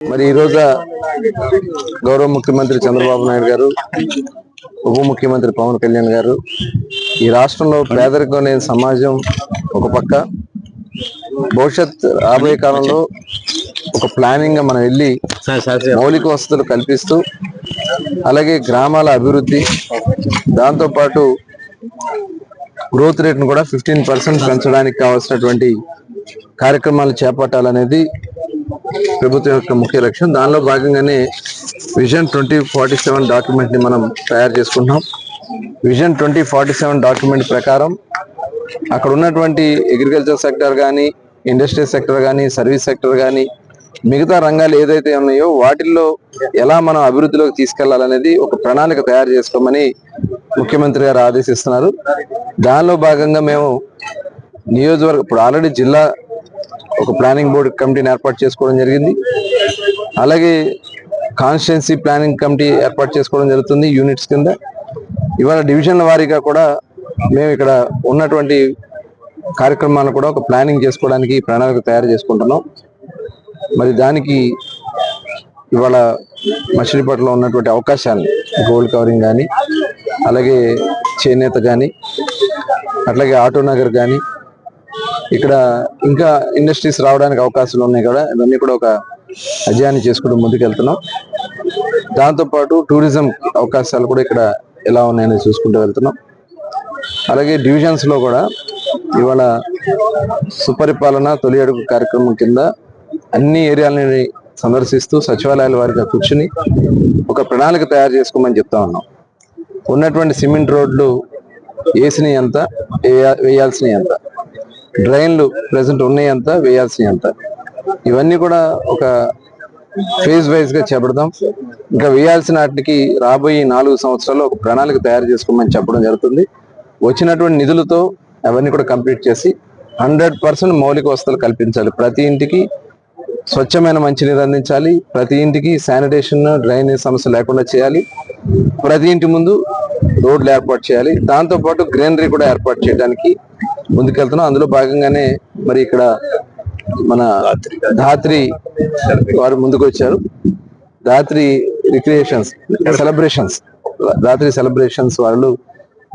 మరి ఈ రోజు గౌరవ ముఖ్యమంత్రి చంద్రబాబు నాయుడు గారు, ఉప ముఖ్యమంత్రి పవన్ కళ్యాణ్ గారు ఈ రాష్ట్రంలో పేదరికం లేని సమాజం ఒక పక్క, భవిష్యత్ రాబోయే కాలంలో ఒక ప్లానింగ్ గా మనం వెళ్ళి మౌలిక వసతులు కల్పిస్తూ, అలాగే గ్రామాల అభివృద్ధి, దాంతో పాటు గ్రోత్ రేట్ ను కూడా 15% పెంచడానికి కావాల్సినటువంటి కార్యక్రమాలు చేపట్టాలనేది ప్రభుత్వం యొక్క ముఖ్య లక్ష్యం. దానిలో భాగంగానే విజన్ 2047 డాక్యుమెంట్ ని మనం తయారు చేసుకుంటున్నాం. విజన్ 2047 డాక్యుమెంట్ ప్రకారం అక్కడ ఉన్నటువంటి అగ్రికల్చర్ సెక్టర్ కానీ, ఇండస్ట్రియల్ సెక్టర్ కానీ, సర్వీస్ సెక్టర్ కానీ, మిగతా రంగాలు ఏదైతే ఉన్నాయో వాటిల్లో ఎలా మనం అభివృద్ధిలోకి తీసుకెళ్లాలనేది ఒక ప్రణాళిక తయారు చేసుకోమని ముఖ్యమంత్రి గారు ఆదేశిస్తున్నారు. దానిలో భాగంగా మేము నియోజకవర్గం ఇప్పుడు ఆల్రెడీ జిల్లా ఒక ప్లానింగ్ బోర్డు కమిటీని ఏర్పాటు చేసుకోవడం జరిగింది. అలాగే కాన్స్టిట్యున్సీ ప్లానింగ్ కమిటీ ఏర్పాటు చేసుకోవడం జరుగుతుంది యూనిట్స్ కింద. ఇవాళ డివిజన్ల వారీగా కూడా మేము ఇక్కడ ఉన్నటువంటి కార్యక్రమాలను కూడా ఒక ప్లానింగ్ చేసుకోవడానికి ప్రణాళిక తయారు చేసుకుంటున్నాం. మరి దానికి ఇవాళ మచిలీపట్నంలో ఉన్నటువంటి అవకాశాలను, గోల్డ్ కవరింగ్ కానీ, అలాగే చేనేత కానీ, అట్లాగే ఆటో నగర్ కానీ, ఇక్కడ ఇంకా ఇండస్ట్రీస్ రావడానికి అవకాశాలు ఉన్నాయి కదా, ఇవన్నీ కూడా ఒక అధ్యయనం చేసుకుంటూ ముందుకెళ్తున్నాం. దాంతోపాటు టూరిజం అవకాశాలు కూడా ఇక్కడ ఎలా ఉన్నాయని చూసుకుంటూ వెళ్తున్నాం. అలాగే డివిజన్స్ లో కూడా ఇవాళ సుపరిపాలన తొలి అడుగు కార్యక్రమం కింద అన్ని ఏరియాలని సందర్శిస్తూ సచివాలయాల వారిగా కూర్చుని ఒక ప్రణాళిక తయారు చేసుకోమని చెప్తా ఉన్నాం. ఉన్నటువంటి సిమెంట్ రోడ్లు వేసినవి ఎంత, వేయాల్సినవి ఎంత, డ్రైన్లు ప్రెసెంట్ ఉన్నాయి ఎంత, వేయాల్సినవి ఎంత, ఇవన్నీ కూడా ఒక ఫేజ్ వైజ్ గా చేపడదాం. ఇంకా వేయాల్సిన వాటికి రాబోయే 4 సంవత్సరాల్లో ఒక ప్రణాళిక తయారు చేసుకోమని చెప్పడం జరుగుతుంది. వచ్చినటువంటి నిధులతో అవన్నీ కూడా కంప్లీట్ చేసి 100% మౌలిక వసతులు కల్పించాలి. ప్రతి ఇంటికి స్వచ్ఛమైన మంచినీరు అందించాలి. ప్రతి ఇంటికి శానిటేషన్, డ్రైనేజ్ సమస్య లేకుండా చేయాలి. ప్రతి ఇంటి ముందు రోడ్లు ఏర్పాటు చేయాలి. దాంతోపాటు గ్రీనరీ కూడా ఏర్పాటు చేయడానికి ముందుకెళ్తున్నాం. అందులో భాగంగానే మరి ఇక్కడ మన ధాత్రి వారు ముందుకు వచ్చారు. ధాత్రి సెలబ్రేషన్స్ వాళ్ళు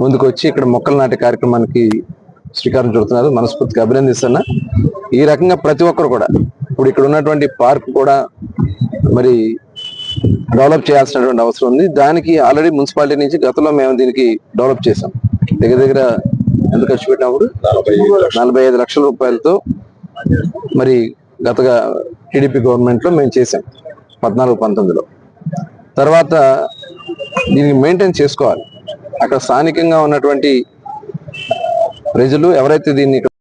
ముందుకు వచ్చి ఇక్కడ మొక్కలు నాటే కార్యక్రమానికి శ్రీకారం చుడుతున్నారు. మనస్ఫూర్తిగా అభినందిస్తున్నా. ఈ రకంగా ప్రతి ఒక్కరు కూడా ఇప్పుడు ఇక్కడ ఉన్నటువంటి పార్క్ కూడా మరి డెవలప్ చేయాల్సినటువంటి అవసరం ఉంది. దానికి ఆల్రెడీ మున్సిపాలిటీ నుంచి గతంలో మేము దీనికి డెవలప్ చేసాం. దగ్గర ఎంత ఖర్చు పెట్టినప్పుడు 45 లక్షల రూపాయలతో మరి గతగా టీడీపీ గవర్నమెంట్ లో మేము చేసాం 14-19లో. తర్వాత దీనికి మెయింటైన్ చేసుకోవాలి. అక్కడ స్థానికంగా ఉన్నటువంటి ప్రజలు ఎవరైతే దీన్ని